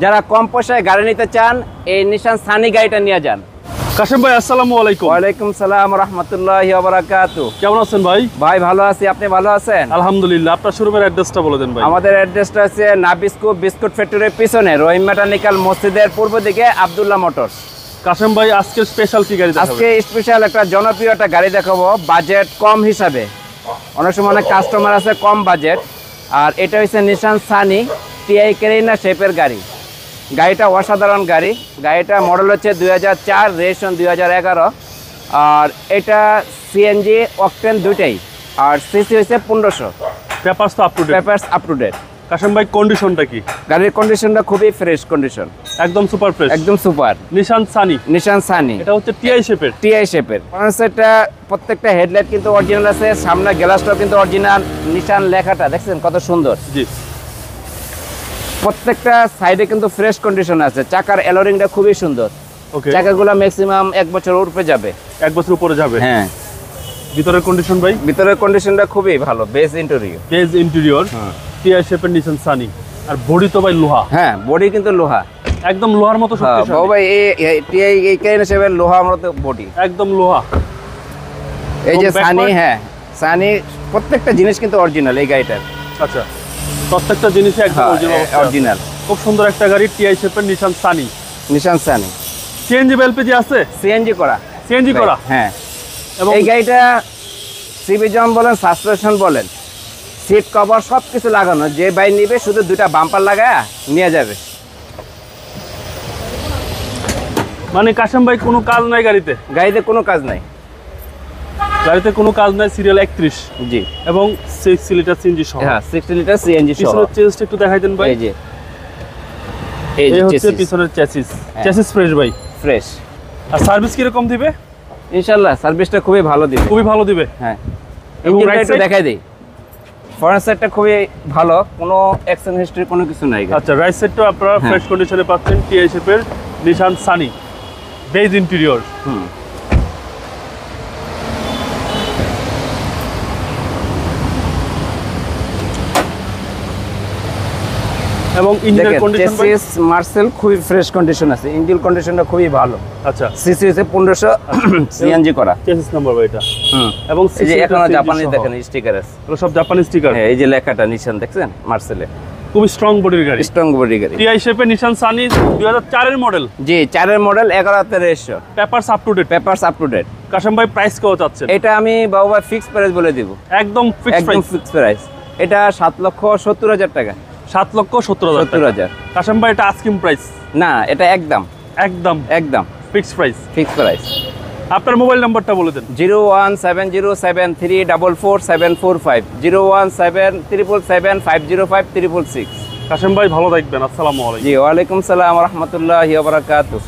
যারা কম পয়সায় গাড়ি নিতে চান এই নিশান সানি গাড়িটা নিয়ে যান। কাশেম ভাই আসসালামু আলাইকুম। ওয়ালাইকুম সালাম রাহমাতুল্লাহি ওয়া বারাকাতুহু। কেমন আছেন ভাই? ভাই ভালো আছি, আপনি ভালো আছেন? আলহামদুলিল্লাহ। আপনার শোরুমের অ্যাড্রেসটা বলে দেন ভাই। আমাদের অ্যাড্রেসটা আছে নাবিস্কো বিস্কুট ফ্যাক্টরির পিছনে রহিম মেকানিক্যাল মসজিদের পূর্ব দিকে আব্দুল্লাহ মোটরস। কাশেম ভাই আজকে স্পেশাল কি গাড়ি দেখাবেন? আজকে স্পেশাল একটা জনপ্রিয় একটা গাড়ি দেখাবো বাজেট কম হিসাবে। অনেক সময় অনেক কাস্টমার আছে কম বাজেট, আর এটা হচ্ছে নিশান সানি টিআই ক্যারিনা শেপের গাড়ি। গাড়িটা অসাধারণ গাড়ি। গাড়িটা মডেল হচ্ছে 2004, রেজিস্ট্রেশন 2011, আর এটা সিএনজি অকটেন দুইটাই, আর সিসি হচ্ছে 1500। পেপারস তো up to date. Papers up to date. Kashem bhai কন্ডিশনটা কি? গাড়ির কন্ডিশনটা খুবই ফ্রেশ কন্ডিশন, একদম সুপার ফ্রেশ, একদম super. Nissan Sunny, Nissan Sunny এটা হচ্ছে টিআই শেপের। টিআই শেপের এটা প্রত্যেকটা হেডলাইট কিন্তু অরিজিনাল আছে, সামনে গ্লাসটাও কিন্তু অরিজিনাল। নিশান লেখাটা দেখছেন কত সুন্দর। জি, প্রত্যেকটা সাইডে কিন্তু ফ্রেশ কন্ডিশন আছে। চাকার এলোরিংটা খুবই সুন্দর। ওকে, চাকাগুলো ম্যাক্সিমাম 1 বছর উপরে যাবে। 1 বছর উপরে যাবে। হ্যাঁ। ভিতরের কন্ডিশন ভাই? ভিতরের কন্ডিশনটা খুবই ভালো, beige interior. Beige interior, TI শেপের নিশান সানি। আর বডি তো ভাই লোহা। হ্যাঁ, বডি কিন্তু লোহা, একদম লোহার মতো শক্তিশালী। বাবা এই টিআই এই ক্যারিনা শেপের লোহার মতো বডি, একদম লোহা। এই যে এবং সানি, backward? হ্যাঁ সানি প্রত্যেকটা জিনিস কিন্তু অরিজিনাল এই গাড়িটার। আচ্ছা, প্রত্যেকটা জিনিসই একদম অরিজিনাল। খুব সুন্দর একটা গাড়ি, টিআই শেপের Nissan Sunny. Nissan Sunny CNG বা এলপিজি আছে? সিএনজি করা। সিএনজি করা, হ্যাঁ। এবং এই গাড়িটা সিবিজম বলেন, সাসপেনশন বলেন, সিট কভার সব কিছু লাগানো। যে বাইক নিবে শুধু 2টা বাম্পার লাগায় নিয়ে যাবে। মানে কাশেম ভাই কোনো কাজ নাই গাড়িতে? গাড়িতে কোনো কাজ নাই, গাড়িতে কোনো কাজ নাই। সিরিয়াল 31। জি, এবং 6 লিটার সিএনজি সহ। হ্যাঁ 60 লিটার সিএনজি সহ। পিছনের চেসিসটা একটু দেখাই দেন ভাই। এই যে এই হচ্ছে পিছনের চেসিস। চেসিস ফ্রেশ ভাই, ফ্রেশ। আর সার্ভিস কি রকম দিবে? ইনশাআল্লাহ সার্ভিসটা খুবই ভালো দিবে। খুবই ভালো দিবে। হ্যাঁ, এবং ইঞ্জিনটা right একটু side? দেখাই দেই। ফ্রন্ট সাইডটা খুবই ভালো, কোনো অ্যাকশন হিস্ট্রি কোনো কিছু নাই। আচ্ছা, রাইট সাইডটা আপনারা হ্যাঁ। ফ্রেশ কন্ডিশনে পাচ্ছেন, টিআই শেপের নিশান সানি, বেজ ইন্টেরিয়র। হুম। এবং ইঞ্জিনের কন্ডিশন ভাই? চেসিস মার্সেল খুবই ফ্রেশ কন্ডিশন আছে, ইঞ্জিন কন্ডিশনটা খুবই ভালো। আচ্ছা, সিসি হচ্ছে 1500, সিএনজি করা। চেসিস নাম্বার ভাই এটা। হুম। এবং এই যে CC এখনো CNG জাপানি সহ। দেখেন স্টিকার আছে। এগুলো সব জাপানি স্টিকার। হ্যাঁ, এই যে লেখাটা নিশান দেখছেন মার্সেলে। খুবই স্ট্রং বডির গাড়ি, স্ট্রং বডি গাড়ি। টিআই শেপের নিশান সানি 2004 এর মডেল। জি, 4 এর model, 11 registration, papers up to date. Papers up to date. Kashem bhai price কত চাচ্ছেন? এটা আমি বাবা ফিক্স প্রাইস বলে দিব, একদম ফিক্সড একদম প্রাইস। Fix price. এটা 7,70,000 টাকা। 7,70,000 টাকা। 70,000 কাশেম ভাই এটা আস্কিং প্রাইস? না, এটা একদম একদম একদম ফিক্সড প্রাইস। Fix price. আপনার মোবাইল নাম্বারটা বলে দেন। 0170737345745, 01777750566। কাশেম ভাই ভালো থাকবেন। আসসালামু আলাইকুম। জি, ওয়ালাইকুম সালাম রহমতুল্লাহি ওয়া বারাকাতুহু।